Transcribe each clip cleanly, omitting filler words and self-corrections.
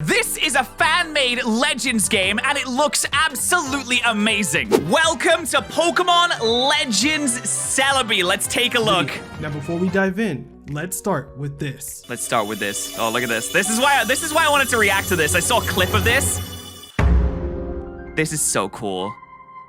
This is a fan-made Legends game, and it looks absolutely amazing. Welcome to Pokemon Legends Celebi. Let's take a look. Now, before we dive in, let's start with this. Let's start with this. Oh, look at this. This is why I wanted to react to this. I saw a clip of this. This is so cool.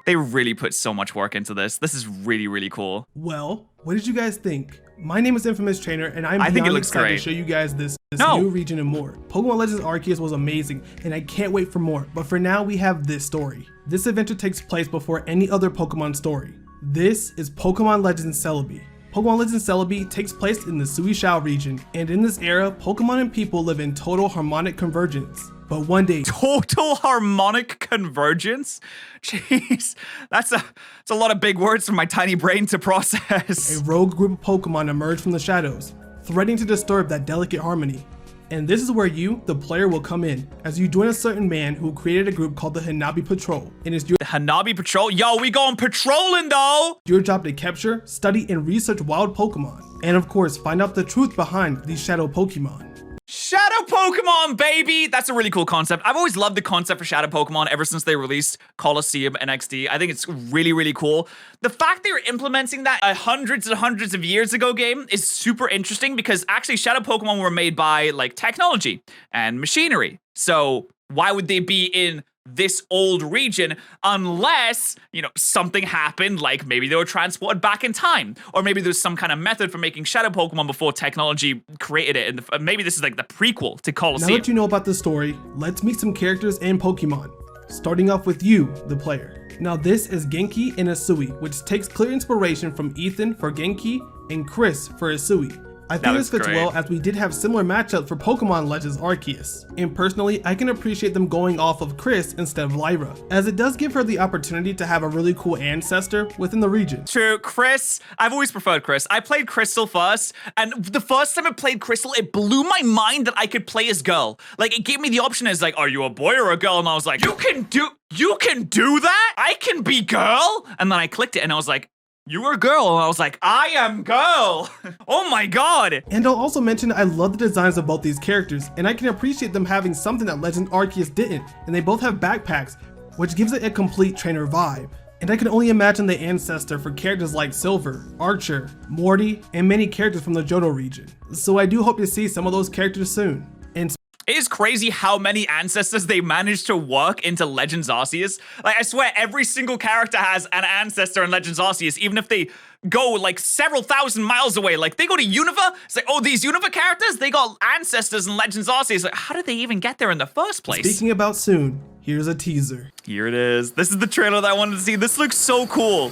They really put so much work into this. This is really, really cool. Well, what did you guys think? My name is Infamous Trainer, and I'm think it beyond looks excited great. to show you guys this new region and more. Pokemon Legends Arceus was amazing, and I can't wait for more. But for now, we have this story. This adventure takes place before any other Pokemon story. This is Pokemon Legends Celebi. Pokemon Legends Celebi takes place in the Suishao region, and in this era, Pokemon and people live in total harmonic convergence. But one day, Total harmonic convergence? Jeez, that's a lot of big words for my tiny brain to process. a rogue group of Pokemon emerge from the shadows, threatening to disturb that delicate harmony. And this is where you, the player, will come in, as you join a certain man who created a group called the Hanabi Patrol. And it's The Hanabi Patrol? Yo, we going patrolling though! your job to capture, study, and research wild Pokemon. And of course, find out the truth behind these shadow Pokemon. Shadow Pokemon, baby! That's a really cool concept. I've always loved the concept for Shadow Pokemon ever since they released Colosseum and XD. I think it's really, really cool. The fact they were implementing that hundreds and hundreds of years ago game is super interesting because actually Shadow Pokemon were made by like technology and machinery. So why would they be in this old region unless, you know, something happened, like maybe they were transported back in time, or maybe there's some kind of method for making Shadow Pokemon before technology created it, and maybe this is like the prequel to Now Colosseum. that you know about the story, let's meet some characters and Pokemon. Starting off with you, the player. Now this is Genki and Asui, which takes clear inspiration from Ethan for Genki and Chris for Asui. I think this fits well as we did have similar matchups for Pokemon Legends Arceus. And personally, I can appreciate them going off of Chris instead of Lyra, as it does give her the opportunity to have a really cool ancestor within the region. True, Chris. I've always preferred Chris. I played Crystal first, and the first time I played Crystal, it blew my mind that I could play as girl. Like, it gave me the option as like, are you a boy or a girl? And I was like, you can do that? I can be girl? And then I clicked it and I was like, you were a girl, and I was like, I am girl. Oh my god. And I'll also mention I love the designs of both these characters, and I can appreciate them having something that Legend Arceus didn't, and they both have backpacks, which gives it a complete trainer vibe. And I can only imagine the ancestor for characters like Silver, Archer, Morty, and many characters from the Johto region. So I do hope to see some of those characters soon. And It is crazy how many ancestors they managed to work into Legends Arceus. Like, I swear, every single character has an ancestor in Legends Arceus, even if they go, like, several thousand miles away. Like, they go to Unova, it's like, oh, these Unova characters, they got ancestors in Legends Arceus. Like, how did they even get there in the first place? speaking about soon, here's a teaser. Here it is. This is the trailer that I wanted to see. This looks so cool.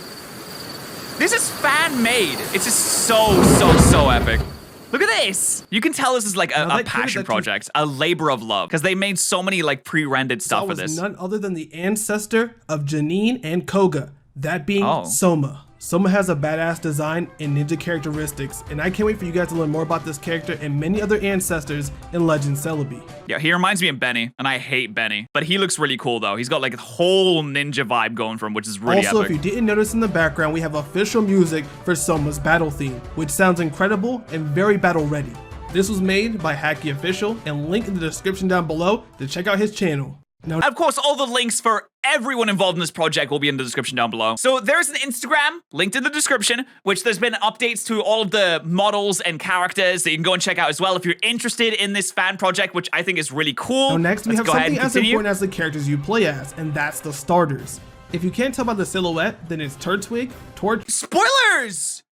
This is fan-made. It's just so epic. Look at this! You can tell this is like a passion project, a labor of love, because they made so many like pre-rendered stuff for this. None other than the ancestor of Janine and Koga, that being Soma. Soma has a badass design and ninja characteristics, and I can't wait for you guys to learn more about this character and many other ancestors in Legend Celebi. Yeah, he reminds me of Benny, and I hate Benny, but he looks really cool though. He's got like a whole ninja vibe going for him, which is really Also, epic. if you didn't notice in the background, we have official music for Soma's battle theme, which sounds incredible and very battle ready. This was made by Hacky Official, and link in the description down below to check out his channel. Now, of course, all the links for everyone involved in this project will be in the description down below. So there's an Instagram linked in the description, which there's been updates to all of the models and characters that you can go and check out as well if you're interested in this fan project, which I think is really cool. Now next, we have something as important as the characters you play as, and that's the starters. If you can't tell by the silhouette, then it's Turtwig, Torch, Spoilers!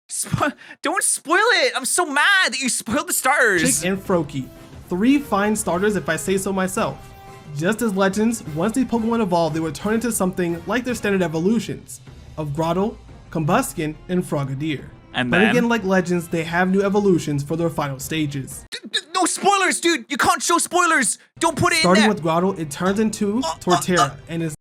Don't spoil it! I'm so mad that you spoiled the starters. Chick, and Froakie. 3 fine starters if I say so myself. Just as Legends, once these Pokemon evolve, they will turn into something like their standard evolutions of Grottle, Combuskin, and Frogadier. But again, like Legends, they have new evolutions for their final stages. No spoilers, dude! You can't show spoilers! Don't put it in there! Starting with Grottle, it turns into Torterra, and is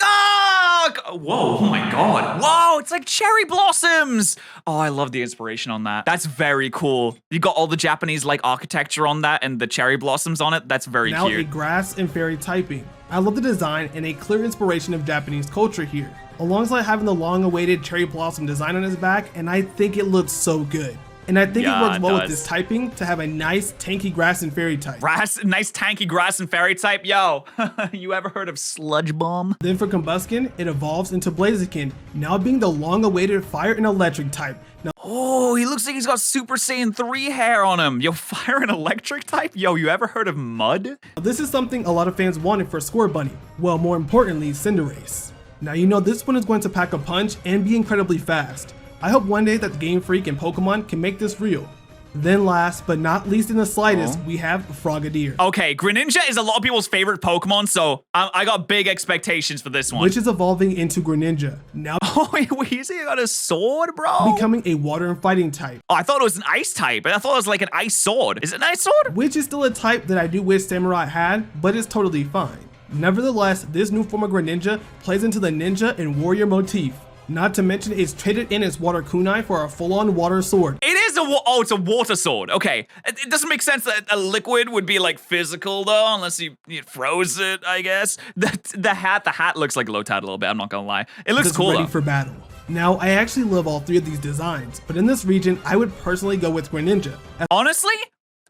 whoa, oh my god. Whoa, it's like cherry blossoms! Oh, I love the inspiration on that. That's very cool. You got all the Japanese like architecture on that and the cherry blossoms on it. That's very now cute. a grass and fairy typing. I love the design and a clear inspiration of Japanese culture here, alongside having the long-awaited cherry blossom design on his back, and I think it looks so good. And I think Yeah, it works well it with does. this typing to have a nice tanky grass and fairy type. Nice tanky grass and fairy type. Yo, you ever heard of Sludge Bomb? Then for Combuskin, it evolves into Blaziken, now being the long-awaited fire and electric type. Now, Oh, he looks like he's got Super Saiyan 3 hair on him. Yo, fire and electric type? Yo, you ever heard of Mud? this is something a lot of fans wanted for Score Bunny. Well, more importantly, Cinderace. Now you know this one is going to pack a punch and be incredibly fast. I hope one day that Game Freak and Pokemon can make this real. Then last but not least in the slightest, we have Frogadier, Okay, Greninja is a lot of people's favorite Pokemon, so I got big expectations for this one. which is evolving into Greninja, now Oh, wait, he's got a sword, bro? becoming a water and fighting type, Oh, I thought it was an ice type. I thought it was like an ice sword. Is it an ice sword? which is still a type that I do wish Samurai had, but it's totally fine. Nevertheless, this new form of Greninja plays into the ninja and warrior motif. Not to mention it's traded in its water kunai for a full-on water sword. It is it's a water sword. Okay, it doesn't make sense that a liquid would be like physical though, unless you froze it. I guess the hat looks like Lotad a little bit. I'm not gonna lie, it looks That's cool ready though. for battle. Now, I actually love all three of these designs, but in this region, I would personally go with Greninja. Honestly,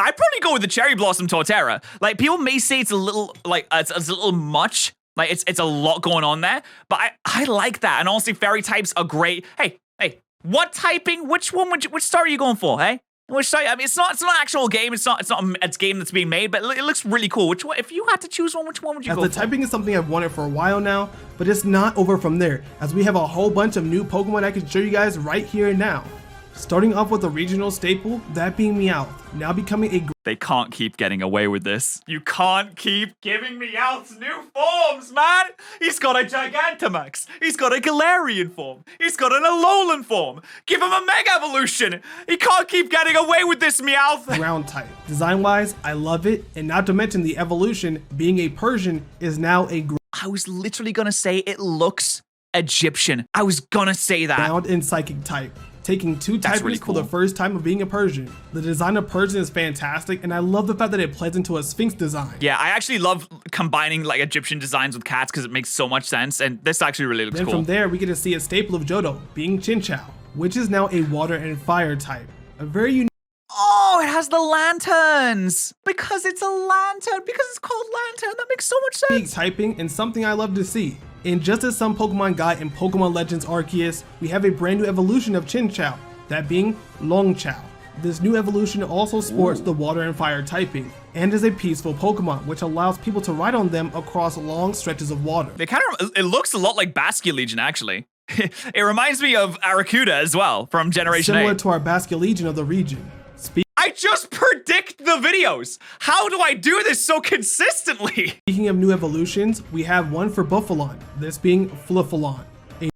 I'd probably go with the Cherry Blossom Torterra. Like, people may say it's a little like it's a little much. Like, it's a lot going on there, but I like that. And honestly, fairy types are great. Hey, what typing? Which star are you going for? Hey, which star? I mean, it's not an actual game. It's not a game that's being made, but it looks really cool. Which one? If you had to choose one, which one would you As go the for? typing is something I've wanted for a while now, but it's not over from there, as we have a whole bunch of new Pokemon I can show you guys right here and now. Starting off with a regional staple, that being Meowth, now becoming a They can't keep getting away with this. You can't keep giving Meowth's new forms, man! He's got a Gigantamax. He's got a Galarian form. He's got an Alolan form. Give him a Mega Evolution. He can't keep getting away with this, Meowth. ground type. Design-wise, I love it, and not to mention the evolution, being a Persian, is now a I was literally gonna say it looks Egyptian. I was gonna say that. ground and psychic type, taking two That's types really for the cool. first time of being a Persian. The design of Persian is fantastic, and I love the fact that it plays into a Sphinx design. Yeah, I actually love combining like Egyptian designs with cats because it makes so much sense, and this actually really looks Then cool. from there, we get to see a staple of Johto, being Chinchou, which is now a water and fire type. A very unique Oh, it has the lanterns! Because it's a lantern, because it's called lantern, that makes so much sense. typing and something I love to see. And just as some Pokemon got in Pokemon Legends Arceus, we have a brand new evolution of Chinchou, that being Longchou. This new evolution also sports the water and fire typing, and is a peaceful Pokemon, which allows people to ride on them across long stretches of water. It looks a lot like Basculegion, actually. It reminds me of Arrokuda as well, from Generation Similar 8. to our Basculegion of the region. I just predict the videos! How do I do this so consistently? Speaking of new evolutions, we have one for Buffalon, this being Fluffalon, a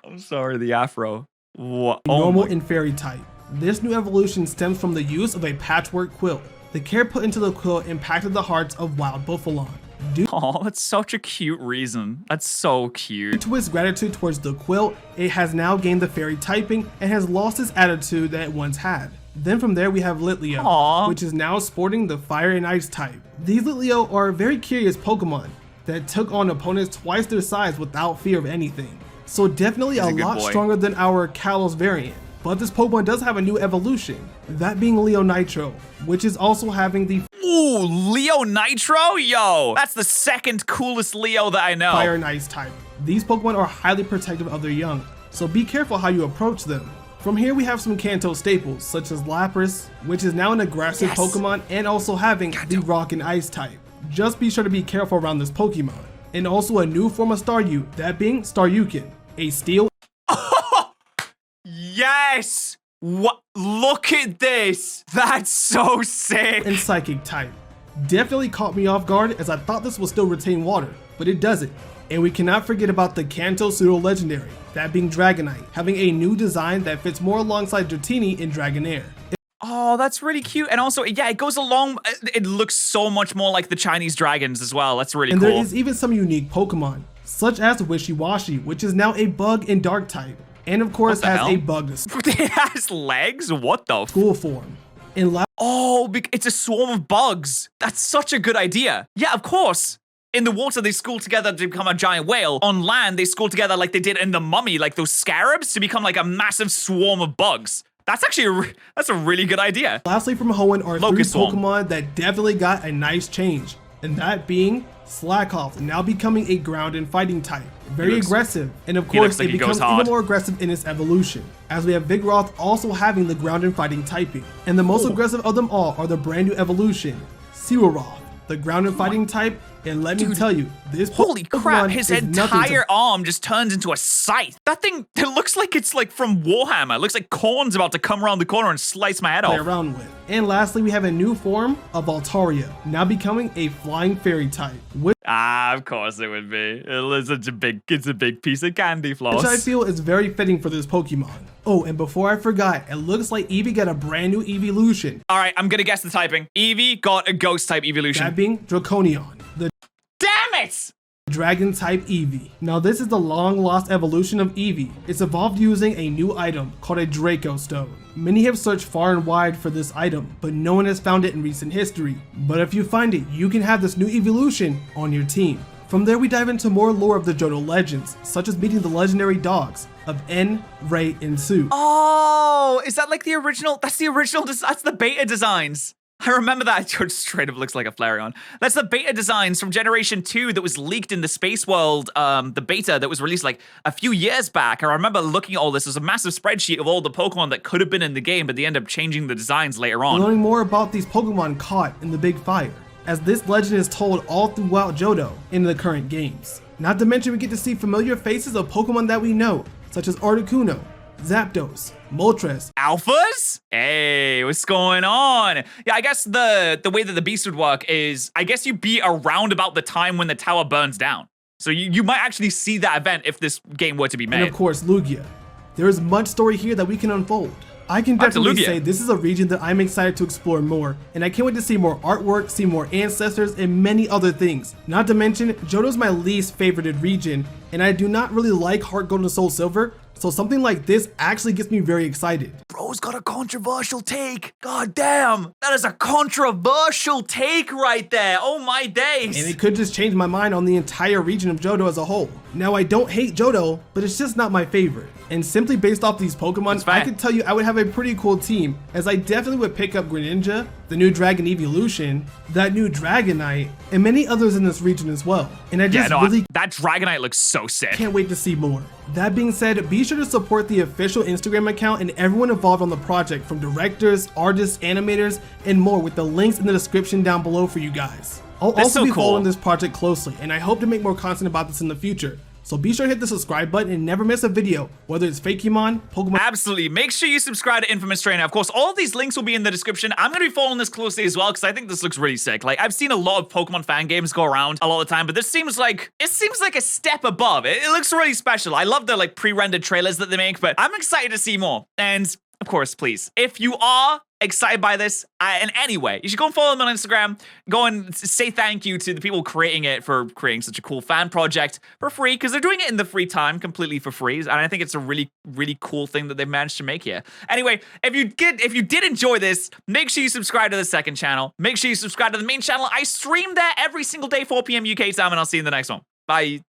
I'm sorry, the afro. What? normal and fairy type. This new evolution stems from the use of a patchwork quilt. The care put into the quilt impacted the hearts of wild Buffalon. Due Oh, that's such a cute reason. That's so cute. to its gratitude towards the quilt, it has now gained the fairy typing and has lost its attitude that it once had. Then from there we have Litleo, Aw. which is now sporting the fire and ice type. These Litleo are very curious Pokemon that took on opponents twice their size without fear of anything. So definitely He's a a good lot boy. stronger than our Kalos variant. But this Pokemon does have a new evolution, that being Leo Nitro, which is also having the Ooh, Leo Nitro? Yo, that's the second coolest Leo that I know. fire and ice type. These Pokemon are highly protective of their young, so be careful how you approach them. From here we have some Kanto staples, such as Lapras, which is now an aggressive Yes. Pokemon and also having the rock and ice type. Just be sure to be careful around this Pokemon. And also a new form of Staryu, that being Staryukin, a steel Yes! What? Look at this! That's so sick! and psychic type. Definitely caught me off guard as I thought this will still retain water, but it doesn't. And we cannot forget about the Kanto Pseudo Legendary, that being Dragonite, having a new design that fits more alongside Dratini in Dragonair. Oh, that's really cute. And also, yeah, it goes along. It looks so much more like the Chinese dragons as well. That's really And cool. there is even some unique Pokemon, such as Wishiwashi, which is now a bug and dark type, and of course the has hell? a bug It has legs? What the? school form. In Oh, it's a swarm of bugs. That's such a good idea. Yeah, of course. In the water, they school together to become a giant whale. On land, they school together like they did in The Mummy, like those scarabs, to become like a massive swarm of bugs. That's actually that's a really good idea. Lastly from Hoenn are Locust three Swarm. Pokemon that definitely got a nice change, and that being Slackoth, now becoming a ground and fighting type. Very aggressive, and of course like it he goes becomes hard. even more aggressive in its evolution, as we have Vigoroth also having the ground and fighting typing. And the most aggressive of them all are the brand new evolution, Siwaroth, the ground and fighting type. And let me tell you, this Holy crap, Pokemon his is nothing to- entire arm just turns into a scythe. That thing, it looks like it's like from Warhammer. It looks like Korn's about to come around the corner and slice my head play off. around with. And lastly, we have a new form of Altaria, now becoming a flying fairy type, which Of course it would be. It's a big piece of candy floss. I feel is very fitting for this Pokemon. Oh, and before I forgot, it looks like Eevee got a brand new evolution, All right, I'm gonna guess the typing. Eevee got a ghost type evolution. that being Draconion, the Damn it! Dragon type Eevee. Now this is the long lost evolution of Eevee. It's evolved using a new item called a Draco Stone. Many have searched far and wide for this item, but no one has found it in recent history. But if you find it, you can have this new evolution on your team. From there we dive into more lore of the Johto legends, such as meeting the legendary dogs of N, Ray, and Sue. Oh, is that like the original? That's the original, that's the beta designs. I remember that. It just straight up looks like a Flareon. That's the beta designs from Generation 2 that was leaked in the Space World, the beta that was released like a few years back. I remember looking at all this. There's a massive spreadsheet of all the Pokemon that could have been in the game, but they end up changing the designs later on. Learning more about these Pokemon caught in the Big Fire, as this legend is told all throughout Johto in the current games. Not to mention we get to see familiar faces of Pokemon that we know, such as Articuno, Zapdos, Moltres. Alphas? Hey, what's going on? Yeah, I guess the way that the beast would work is, I guess you be around about the time when the tower burns down. So you might actually see that event if this game were to be made. And of course, Lugia. There is much story here that we can unfold. I can definitely say this is a region that I'm excited to explore more, and I can't wait to see more artwork, see more ancestors, and many other things. Not to mention, Johto's my least favorited region, and I do not really like Heart Gold and Soul Silver, so something like this actually gets me very excited. Bro's got a controversial take. God damn. That is a controversial take right there. Oh my days. And it could just change my mind on the entire region of Johto as a whole. Now, I don't hate Johto, but it's just not my favorite. And simply based off these Pokemon, I can tell you I would have a pretty cool team, as I definitely would pick up Greninja, the new Dragon Evolution, that new Dragonite, and many others in this region as well. And I just that Dragonite looks so sick. Can't wait to see more. That being said, be sure to support the official Instagram account and everyone involved on the project, from directors, artists, animators, and more, with the links in the description down below for you guys. I'll also be following this project closely, and I hope to make more content about this in the future. So be sure to hit the subscribe button and never miss a video, whether it's Fakemon, Pokemon. Absolutely. Make sure you subscribe to Infamous Trainer. Of course, all of these links will be in the description. I'm going to be following this closely as well, because I think this looks really sick. Like, I've seen a lot of Pokemon fan games go around a lot of the time, but this seems like a step above. It looks really special. I love the like pre-rendered trailers that they make, but I'm excited to see more. And of course, please, if you are excited by this in any way, you should go and follow them on Instagram. Go and say thank you to the people creating it for creating such a cool fan project for free, because they're doing it in the free time, completely for free. And I think it's a really, really cool thing that they've managed to make here. Anyway, if you did enjoy this, make sure you subscribe to the second channel. Make sure you subscribe to the main channel. I stream there every single day, 4 p.m. UK time, and I'll see you in the next one. Bye.